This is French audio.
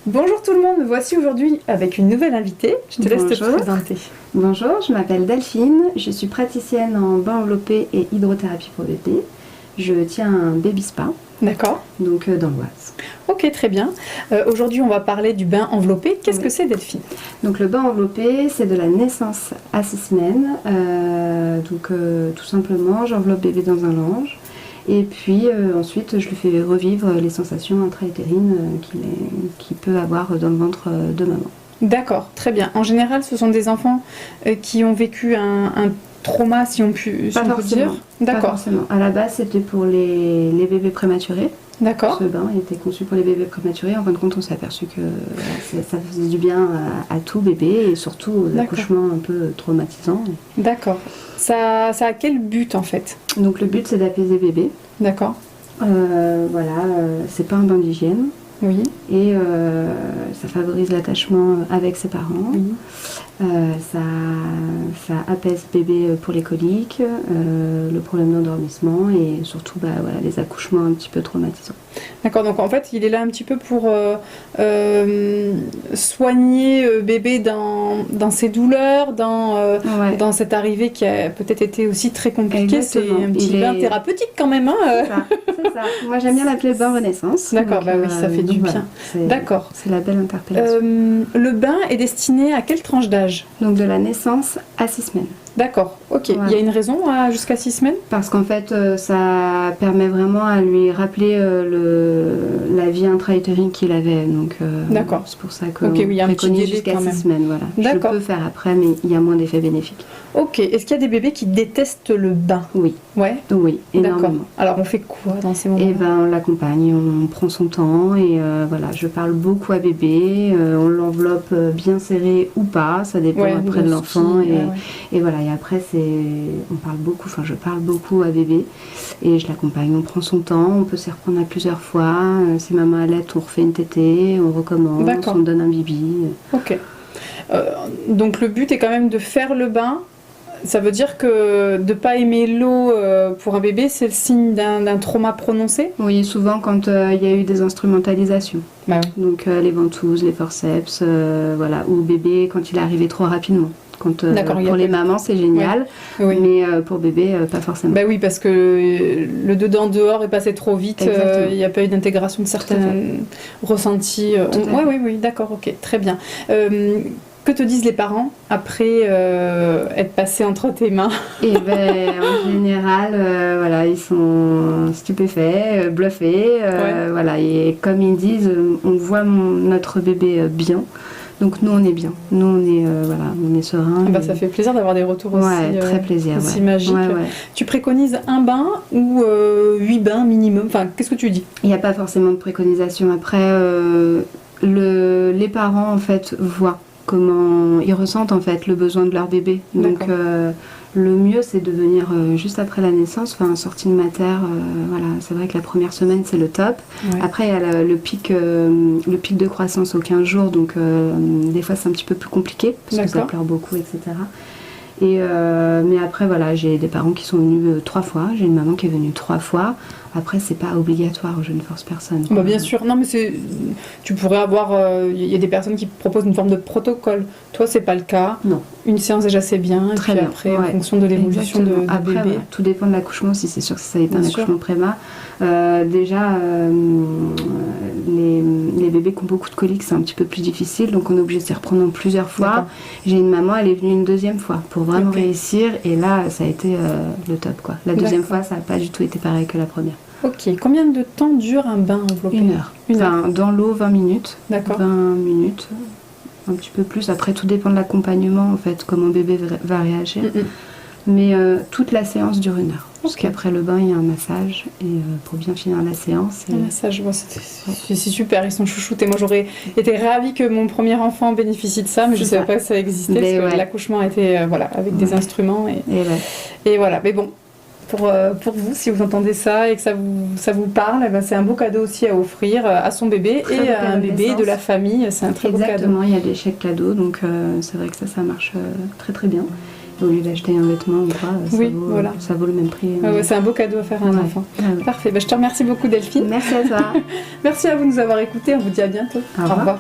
Bonjour tout le monde, me voici aujourd'hui avec une nouvelle invitée. Je te laisse te présenter. Bonjour, je m'appelle Delphine, je suis praticienne en bain enveloppé et hydrothérapie pour bébé. Je tiens un baby spa. D'accord. Donc dans l'Oise. Ok, très bien. Aujourd'hui, on va parler du bain enveloppé. Qu'est-ce que c'est, Delphine? Donc le bain enveloppé, c'est de la naissance à 6 semaines. Tout simplement, j'enveloppe bébé dans un linge. Et puis ensuite, je lui fais revivre les sensations intra-utérines qu'il peut avoir dans le ventre de maman. D'accord, très bien. En général, ce sont des enfants qui ont vécu un trauma, si on peut dire. D'accord. Pas forcément. À la base, c'était pour les bébés prématurés. D'accord. Ce bain était conçu pour les bébés prématurés. En fin de compte, on s'est aperçu que ça faisait du bien à tout bébé et surtout l'accouchement un peu traumatisant. D'accord. Ça a quel but en fait? Donc le but, c'est d'apaiser bébé. D'accord. C'est pas un bain d'hygiène. Oui. Et ça favorise l'attachement avec ses parents. Oui. Ça apaise bébé pour les coliques, le problème d'endormissement et surtout les accouchements un petit peu traumatisants. D'accord, donc en fait il est là un petit peu pour soigner bébé dans ses douleurs, dans cette arrivée qui a peut-être été aussi très compliquée. Exactement. C'est un petit bain thérapeutique quand même. C'est ça. Moi j'aime bien l'appeler bain renaissance. D'accord, oui, ça fait du bien. D'accord. C'est la belle interpellation. Le bain est destiné à quelle tranche d'âge? Donc de la naissance à 6 semaines. D'accord, ok. Voilà. Il y a une raison jusqu'à 6 semaines? Parce qu'en fait, ça permet vraiment à lui rappeler la vie intra-utérine qu'il avait. Donc, d'accord. C'est pour ça qu'on préconise jusqu'à 6 semaines. Voilà. D'accord. Je peux faire après, mais il y a moins d'effets bénéfiques. Ok. Est-ce qu'il y a des bébés qui détestent le bain? Oui. Ouais. Oui, énormément. D'accord. Alors, on fait quoi dans ces moments? On l'accompagne, on prend son temps et je parle beaucoup à bébé. On l'enveloppe bien serré ou pas, ça dépend après de l'enfant. Et voilà. Et après, je parle beaucoup à bébé et je l'accompagne. On prend son temps, on peut s'y reprendre à plusieurs fois. Si maman allait, on refait une tétée, on recommence, on donne un bibi. Ok. Donc le but est quand même de faire le bain. Ça veut dire que de ne pas aimer l'eau pour un bébé, c'est le signe d'un trauma prononcé? Oui, souvent quand il y a eu des instrumentalisations. Bah oui. Donc les ventouses, les forceps, ou bébé quand il est arrivé trop rapidement. Pour les mamans, c'est génial, mais pour bébé, pas forcément. Bah oui, parce que le dedans-dehors est passé trop vite, il n'y a pas eu d'intégration de certains ressentis. Oui, d'accord, ok, très bien. Que te disent les parents après être passés entre tes mains? En général, ils sont stupéfaits, bluffés. Et comme ils disent, on voit notre bébé bien. Donc nous on est bien, on est serein. Ça fait plaisir d'avoir des retours très plaisir, aussi magiques. Tu préconises un bain ou 8 bains minimum? Enfin, qu'est-ce que tu dis? Il n'y a pas forcément de préconisation. Après, les parents en fait voient comment ils ressentent en fait le besoin de leur bébé. Donc le mieux c'est de venir juste après la naissance, sortie de mater. C'est vrai que la première semaine c'est le top. Après il y a le pic de croissance aux 15 jours, donc des fois c'est un petit peu plus compliqué parce que ça pleure beaucoup, etc. Mais après j'ai des parents qui sont venus 3 fois, j'ai une maman qui est venue 3 fois. Après c'est pas obligatoire, je ne force personne. Bien sûr, non mais tu pourrais avoir, il y a des personnes qui proposent une forme de protocole. Toi c'est pas le cas. Non. Une séance déjà c'est bien. Très et puis bien. Après en fonction de l'évolution de bébé. Tout dépend de l'accouchement, si c'est sûr que ça a été un accouchement préma. Les bébés qui ont beaucoup de coliques c'est un petit peu plus difficile, donc on est obligé de s'y reprendre en plusieurs fois. D'accord. J'ai une maman, elle est venue une 2e fois pour vraiment réussir et là ça a été le top quoi. La 2e fois ça n'a pas du tout été pareil que la première. Ok, combien de temps dure un bain enveloppé? 1 heure. Dans l'eau 20 minutes. D'accord. 20 minutes, un petit peu plus. Après tout dépend de l'accompagnement en fait, comment bébé va réagir. Mais toute la séance dure 1 heure. Parce qu'après le bain, il y a un massage. Et pour bien finir la séance... Un massage, c'est super, ils sont chouchoutés. Moi, j'aurais été ravie que mon premier enfant bénéficie de ça, mais je ne savais pas que ça existait. Parce que l'accouchement était avec des instruments. Et voilà, mais bon... Pour vous, si vous entendez ça et que ça vous parle, c'est un beau cadeau aussi à offrir à son bébé et à un bébé de la famille. C'est un très beau cadeau. Exactement, il y a des chèques cadeaux, donc c'est vrai que ça marche très très bien. Au lieu d'acheter un vêtement ou pas, ça vaut le même prix. C'est un beau cadeau à faire à un enfant. Parfait, je te remercie beaucoup Delphine. Merci à toi. Merci à vous de nous avoir écoutés, on vous dit à bientôt. Au revoir.